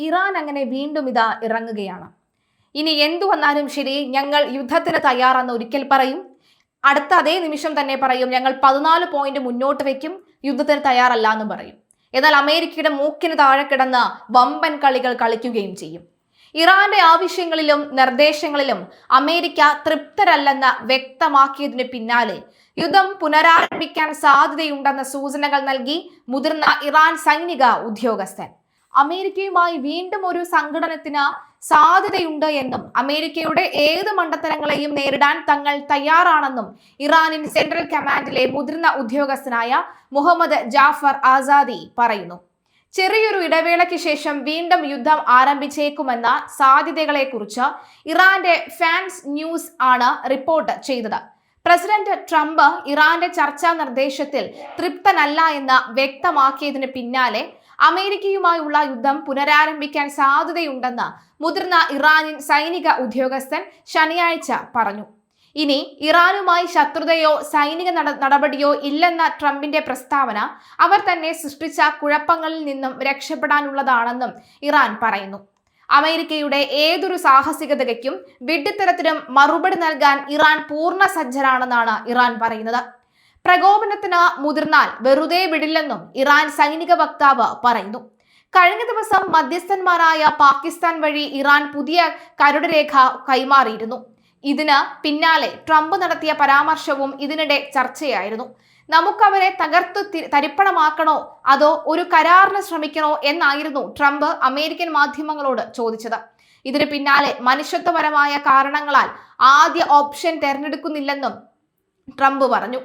Iran അങ്ങനെ വീണ്ടും ഇതാ ഇറങ്ങുകയാണ്. ഇനി എന്തു വന്നാലും ശരി, ഞങ്ങൾ യുദ്ധത്തിന് തയ്യാറെന്ന് ഒരിക്കൽ പറയും, അടുത്ത അതേ നിമിഷം തന്നെ പറയും ഞങ്ങൾ 14 പോയിന്റ് മുന്നോട്ട് വെക്കും, യുദ്ധത്തിന് തയ്യാറല്ല എന്നും പറയും. എന്നാൽ അമേരിക്കയുടെ മൂക്കിന് താഴെ കിടന്ന് വമ്പൻ കളികൾ കളിക്കുകയും ചെയ്യും. ഇറാന്റെ ആവശ്യങ്ങളിലും നിർദ്ദേശങ്ങളിലും അമേരിക്ക തൃപ്തരല്ലെന്ന് വ്യക്തമാക്കിയതിന് പിന്നാലെ യുദ്ധം പുനരാരംഭിക്കാൻ സാധ്യതയുണ്ടെന്ന സൂചനകൾ നൽകി മുതിർന്ന ഇറാൻ സൈനിക ഉദ്യോഗസ്ഥൻ. അമേരിക്കയുമായി വീണ്ടും ഒരു സംഘടനത്തിന് സാധ്യതയുണ്ട് എന്നും അമേരിക്കയുടെ ഏത് മണ്ടത്തരങ്ങളെയും നേരിടാൻ തങ്ങൾ തയ്യാറാണെന്നും ഇറാനിൻ സെൻട്രൽ കമാൻഡിലെ മുതിർന്ന ഉദ്യോഗസ്ഥനായ മുഹമ്മദ് ജാഫർ ആസാദി പറയുന്നു. ചെറിയൊരു ഇടവേളയ്ക്ക് ശേഷം വീണ്ടും യുദ്ധം ആരംഭിച്ചേക്കുമെന്ന സാധ്യതകളെക്കുറിച്ച് ഇറാന്റെ ഫാൻസ് ന്യൂസ് ആണ് റിപ്പോർട്ട് ചെയ്തത്. പ്രസിഡന്റ് ട്രംപ് ഇറാന്റെ ചർച്ചാ നിർദ്ദേശത്തിൽ തൃപ്തനല്ല എന്ന് വ്യക്തമാക്കിയതിന് പിന്നാലെ അമേരിക്കയുമായുള്ള യുദ്ധം പുനരാരംഭിക്കാൻ സാധ്യതയുണ്ടെന്ന് മുതിർന്ന ഇറാനിയൻ സൈനിക ഉദ്യോഗസ്ഥൻ ശനിയാഴ്ച പറഞ്ഞു. ഇനി ഇറാനുമായി ശത്രുതയോ സൈനിക നടപടിയോ ഇല്ലെന്ന ട്രംപിന്റെ പ്രസ്താവന അവർ തന്നെ സൃഷ്ടിച്ച കുഴപ്പങ്ങളിൽ നിന്നും രക്ഷപ്പെടാനുള്ളതാണെന്നും ഇറാൻ പറയുന്നു. അമേരിക്കയുടെ ഏതൊരു സാഹസികതയ്ക്കും വിഡ്ഢിത്തരത്തിനും മറുപടി നൽകാൻ ഇറാൻ പൂർണ്ണ സജ്ജരാണെന്നാണ് ഇറാൻ പറയുന്നത്. പ്രകോപനത്തിന് മുതിർന്നാൽ വെറുതെ വിടില്ലെന്നും ഇറാൻ സൈനിക വക്താവ് പറയുന്നു. കഴിഞ്ഞ ദിവസം മധ്യസ്ഥന്മാരായ പാകിസ്ഥാൻ വഴി ഇറാൻ പുതിയ കരട് രേഖ കൈമാറിയിരുന്നു. ഇതിന് പിന്നാലെ ട്രംപ് നടത്തിയ പരാമർശവും ഇതിനിടെ ചർച്ചയായിരുന്നു. നമുക്കവരെ തകർത്തു തരിപ്പണമാക്കണോ അതോ ഒരു കരാറിന് ശ്രമിക്കണോ എന്നായിരുന്നു ട്രംപ് അമേരിക്കൻ മാധ്യമങ്ങളോട് ചോദിച്ചത്. ഇതിന് പിന്നാലെ മനുഷ്യത്വപരമായ കാരണങ്ങളാൽ ആദ്യ ഓപ്ഷൻ തെരഞ്ഞെടുക്കുന്നില്ലെന്നും ട്രംപ് പറഞ്ഞു.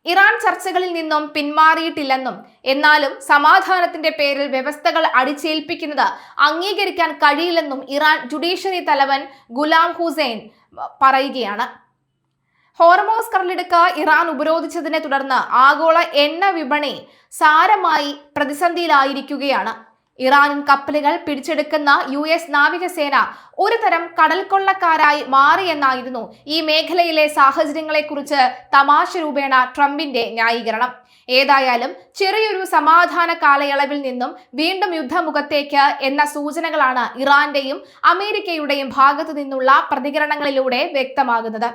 ഇറാൻ ചർച്ചകളിൽ നിന്നും പിന്മാറിയിട്ടില്ലെന്നും എന്നാലും സമാധാനത്തിന്റെ പേരിൽ വ്യവസ്ഥകൾ അടിച്ചേൽപ്പിക്കുന്നത് അംഗീകരിക്കാൻ കഴിയില്ലെന്നും ഇറാൻ ജുഡീഷ്യറി തലവൻ ഗുലാം ഹുസൈൻ പറയുകയാണ്. ഹോർമോസ് കടലിടുക്ക് ഇറാൻ ഉപരോധിച്ചതിനെ തുടർന്ന് ആഗോള എണ്ണ വിപണി സാരമായി പ്രതിസന്ധിയിലായിരിക്കുകയാണ്. ഇറാനിൻ കപ്പലുകൾ പിടിച്ചെടുക്കുന്ന US നാവികസേന ഒരു തരം കടൽ കൊള്ളക്കാരായി മാറിയെന്നായിരുന്നു ഈ മേഖലയിലെ സാഹചര്യങ്ങളെക്കുറിച്ച് തമാശ രൂപേണ ട്രംപിന്റെ ന്യായീകരണം. ഏതായാലും ചെറിയൊരു സമാധാന കാലയളവിൽ നിന്നും വീണ്ടും യുദ്ധമുഖത്തേക്ക് എന്ന സൂചനകളാണ് ഇറാന്റെയും അമേരിക്കയുടെയും ഭാഗത്തു നിന്നുള്ള പ്രതികരണങ്ങളിലൂടെ വ്യക്തമാകുന്നത്.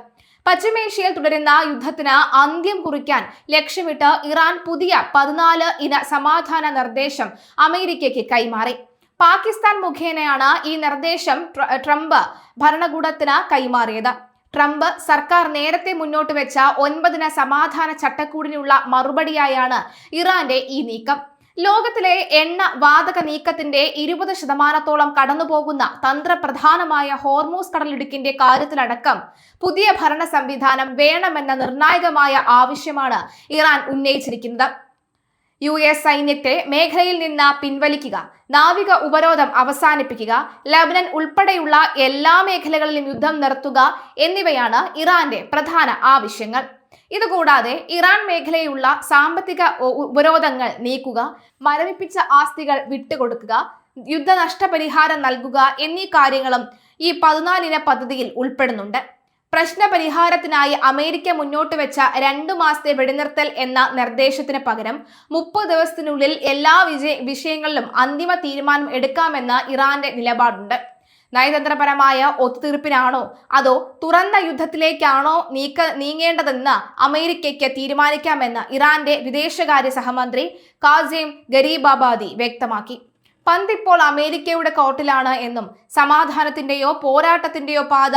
പശ്ചിമേഷ്യയിൽ തുടരുന്ന യുദ്ധത്തിന് അന്ത്യം കുറിക്കാൻ ലക്ഷ്യമിട്ട് ഇറാൻ പുതിയ 14 ഇന സമാധാന നിർദ്ദേശം അമേരിക്കയ്ക്ക് കൈമാറി. പാകിസ്ഥാൻ മുഖേനയാണ് ഈ നിർദ്ദേശം ട്രംപ് ഭരണകൂടത്തിന് കൈമാറിയത്. ട്രംപ് സർക്കാർ നേരത്തെ മുന്നോട്ട് വെച്ച 9 ഇന സമാധാന ചട്ടക്കൂടിനുള്ള മറുപടിയായാണ് ഇറാന്റെ ഈ നീക്കം. ലോകത്തിലെ എണ്ണ വാതക നീക്കത്തിന്റെ 20% കടന്നുപോകുന്ന തന്ത്രപ്രധാനമായ ഹോർമൂസ് കടലിടുക്കിന്റെ കാര്യത്തിലടക്കം പുതിയ ഭരണ സംവിധാനം വേണമെന്ന നിർണായകമായ ആവശ്യമാണ് ഇറാൻ ഉന്നയിച്ചിരിക്കുന്നത്. US സൈന്യത്തെ മേഖലയിൽ നിന്ന് പിൻവലിക്കുക, നാവിക ഉപരോധം അവസാനിപ്പിക്കുക, ലബനൻ ഉൾപ്പെടെയുള്ള എല്ലാ മേഖലകളിലും യുദ്ധം നിർത്തുക എന്നിവയാണ് ഇറാന്റെ പ്രധാന ആവശ്യങ്ങൾ. ഇതുകൂടാതെ ഇറാൻ മേഖലയിലുള്ള സാമ്പത്തിക ഉപരോധങ്ങൾ നീക്കുക, മരവിപ്പിച്ച ആസ്തികൾ വിട്ടുകൊടുക്കുക, യുദ്ധനഷ്ടപരിഹാരം നൽകുക എന്നീ കാര്യങ്ങളും ഈ 14 ഇന പദ്ധതിയിൽ ഉൾപ്പെടുന്നുണ്ട്. പ്രശ്നപരിഹാരത്തിനായി അമേരിക്ക മുന്നോട്ട് വെച്ച 2 മാസത്തെ വെടിനിർത്തൽ എന്ന നിർദ്ദേശത്തിന് പകരം 30 ദിവസത്തിനുള്ളിൽ എല്ലാ വിഷയങ്ങളിലും അന്തിമ തീരുമാനം എടുക്കാമെന്ന ഇറാന്റെ നിലപാടുണ്ട്. നയതന്ത്രപരമായ ഒത്തുതീർപ്പിനാണോ അതോ തുറന്ന യുദ്ധത്തിലേക്കാണോ നീങ്ങേണ്ടതെന്ന് അമേരിക്കയ്ക്ക് തീരുമാനിക്കാമെന്ന് ഇറാന്റെ വിദേശകാര്യ സഹമന്ത്രി കാസിം ഗരീബാബാദി വ്യക്തമാക്കി. പന്ത് ഇപ്പോൾ അമേരിക്കയുടെ കോർട്ടിലാണ് എന്നും സമാധാനത്തിന്റെയോ പോരാട്ടത്തിന്റെയോ പാത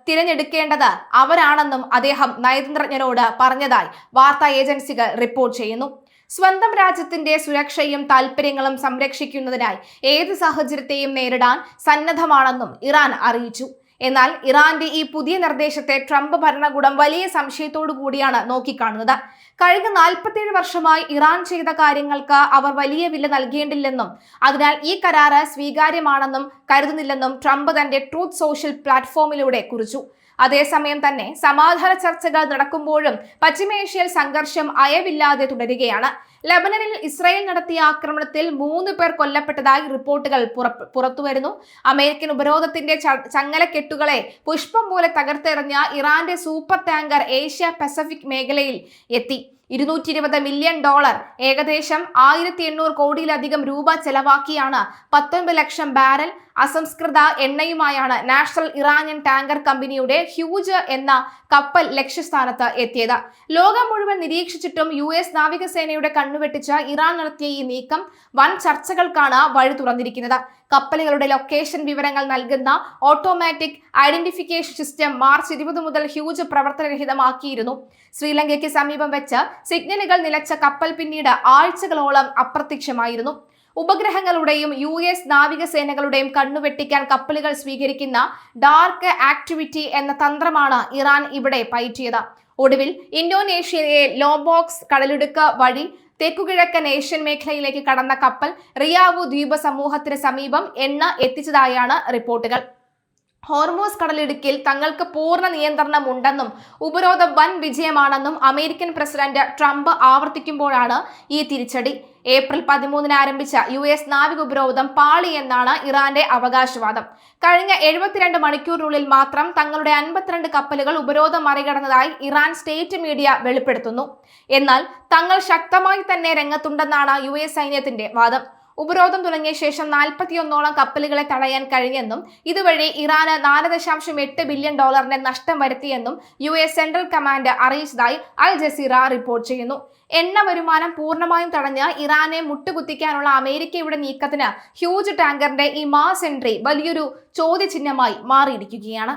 തിരഞ്ഞെടുക്കേണ്ടത് അവരാണെന്നും അദ്ദേഹം നയതന്ത്രജ്ഞരോട് പറഞ്ഞതായി വാർത്താ ഏജൻസികൾ റിപ്പോർട്ട് ചെയ്യുന്നു. സ്വന്തം രാജ്യത്തിന്റെ സുരക്ഷയും താൽപര്യങ്ങളും സംരക്ഷിക്കുന്നതിനായി ഏത് സാഹചര്യത്തെയും നേരിടാൻ സന്നദ്ധമാണെന്നും ഇറാൻ അറിയിച്ചു. എന്നാൽ ഇറാന്റെ ഈ പുതിയ നിർദ്ദേശത്തെ ട്രംപ് ഭരണകൂടം വലിയ സംശയത്തോടു കൂടിയാണ് നോക്കിക്കാണുന്നത്. കഴിഞ്ഞ 47 വർഷമായി ഇറാൻ ചെയ്ത കാര്യങ്ങൾക്ക് അവർ വലിയ വില നൽകേണ്ടില്ലെന്നും അതിനാൽ ഈ കരാറ് സ്വീകാര്യമാണെന്നും കരുതുന്നില്ലെന്നും ട്രംപ് തന്റെ ട്രൂത്ത് സോഷ്യൽ പ്ലാറ്റ്ഫോമിലൂടെ കുറിച്ചു. അതേസമയം തന്നെ സമാധാന ചർച്ചകൾ നടക്കുമ്പോഴും പശ്ചിമേഷ്യയിൽ സംഘർഷം അയവില്ലാതെ തുടരുകയാണ്. ലബനനിൽ ഇസ്രായേൽ നടത്തിയ ആക്രമണത്തിൽ 3 പേർ കൊല്ലപ്പെട്ടതായി റിപ്പോർട്ടുകൾ പുറത്തുവരുന്നു. അമേരിക്കൻ ഉപരോധത്തിന്റെ ചങ്ങലക്കെട്ടുകളെ പുഷ്പം പോലെ തകർത്തെറിഞ്ഞ ഇറാന്റെ സൂപ്പർ ടാങ്കർ ഏഷ്യ പസഫിക് മേഖലയിൽ എത്തി. $220 മില്യൺ, ഏകദേശം 1800 കോടിയിലധികം രൂപ ചെലവാക്കിയാണ് 19 ലക്ഷം ബാരൽ അസംസ്കൃത എണ്ണയുമായാണ് നാഷണൽ ഇറാനിയൻ ടാങ്കർ കമ്പനിയുടെ ഹ്യൂജ് എന്ന കപ്പൽ ലക്ഷ്യസ്ഥാനത്ത് എത്തിയത്. ലോകം മുഴുവൻ നിരീക്ഷിച്ചിട്ടും US നാവികസേനയുടെ കണ്ണുവെട്ടിച്ച ഇറാൻ നടത്തിയ ഈ നീക്കം വൻ ചർച്ചകൾക്കാണ് വഴി തുറന്നിരിക്കുന്നത്. കപ്പലുകളുടെ ലൊക്കേഷൻ വിവരങ്ങൾ നൽകുന്ന ഓട്ടോമാറ്റിക് ഐഡന്റിഫിക്കേഷൻ സിസ്റ്റം മാർച്ച് 20 മുതൽ ഹ്യൂജ് പ്രവർത്തനരഹിതമാക്കിയിരുന്നു. ശ്രീലങ്കയ്ക്ക് സമീപം വെച്ച് സിഗ്നലുകൾ നിലച്ച കപ്പൽ പിന്നീട് ആഴ്ചകളോളം അപ്രത്യക്ഷമായിരുന്നു. ഉപഗ്രഹങ്ങളുടെയും US നാവികസേനകളുടെയും കണ്ണുവെട്ടിക്കാൻ കപ്പലുകൾ സ്വീകരിക്കുന്ന ഡാർക്ക് ആക്ടിവിറ്റി എന്ന തന്ത്രമാണ് ഇറാൻ ഇവിടെ പയറ്റിയത്. ഒടുവിൽ ഇന്തോനേഷ്യയിലെ ലോംബോക്സ് കടലിടുക്ക് വഴി തെക്കുകിഴക്കൻ ഏഷ്യൻ മേഖലയിലേക്ക് കടന്ന കപ്പൽ റിയാവു ദ്വീപ സമൂഹത്തിന് സമീപം എണ്ണ എത്തിച്ചതായാണ് റിപ്പോർട്ടുകൾ. ഹോർമൂസ് കടലിടുക്കിൽ തങ്ങൾക്ക് പൂർണ്ണ നിയന്ത്രണമുണ്ടെന്നും ഉപരോധം വൻ വിജയമാണെന്നും അമേരിക്കൻ പ്രസിഡന്റ് ട്രംപ് ആവർത്തിക്കുമ്പോഴാണ് ഈ തിരിച്ചടി. ഏപ്രിൽ 13 ആരംഭിച്ച US നാവിക ഉപരോധം പാളി എന്നാണ് ഇറാന്റെ അവകാശവാദം. കഴിഞ്ഞ 72 മണിക്കൂറിനുള്ളിൽ മാത്രം തങ്ങളുടെ 52 കപ്പലുകൾ ഉപരോധം മറികടന്നതായി ഇറാൻ സ്റ്റേറ്റ് മീഡിയ വെളിപ്പെടുത്തുന്നു. എന്നാൽ തങ്ങൾ ശക്തമായി തന്നെ രംഗത്തുണ്ടെന്നാണ് US സൈന്യത്തിന്റെ വാദം. ഉപരോധം തുടങ്ങിയ ശേഷം 41ഓളം കപ്പലുകളെ തടയാൻ കഴിഞ്ഞെന്നും ഇതുവഴി ഇറാന് $4.8 ബില്യൺ നഷ്ടം വരുത്തിയെന്നും US സെൻട്രൽ കമാൻഡ് അറിയിച്ചതായി അൽ ജസീറ റിപ്പോർട്ട് ചെയ്യുന്നു. എണ്ണ വരുമാനം പൂർണ്ണമായും തടഞ്ഞ് ഇറാനെ മുട്ടുകുത്തിക്കാനുള്ള അമേരിക്കയുടെ നീക്കത്തിന് ഹ്യൂജ് ടാങ്കറിന്റെ ഈ മാസ് എൻട്രി വലിയൊരു ചോദ്യചിഹ്നമായി മാറിയിരിക്കുകയാണ്.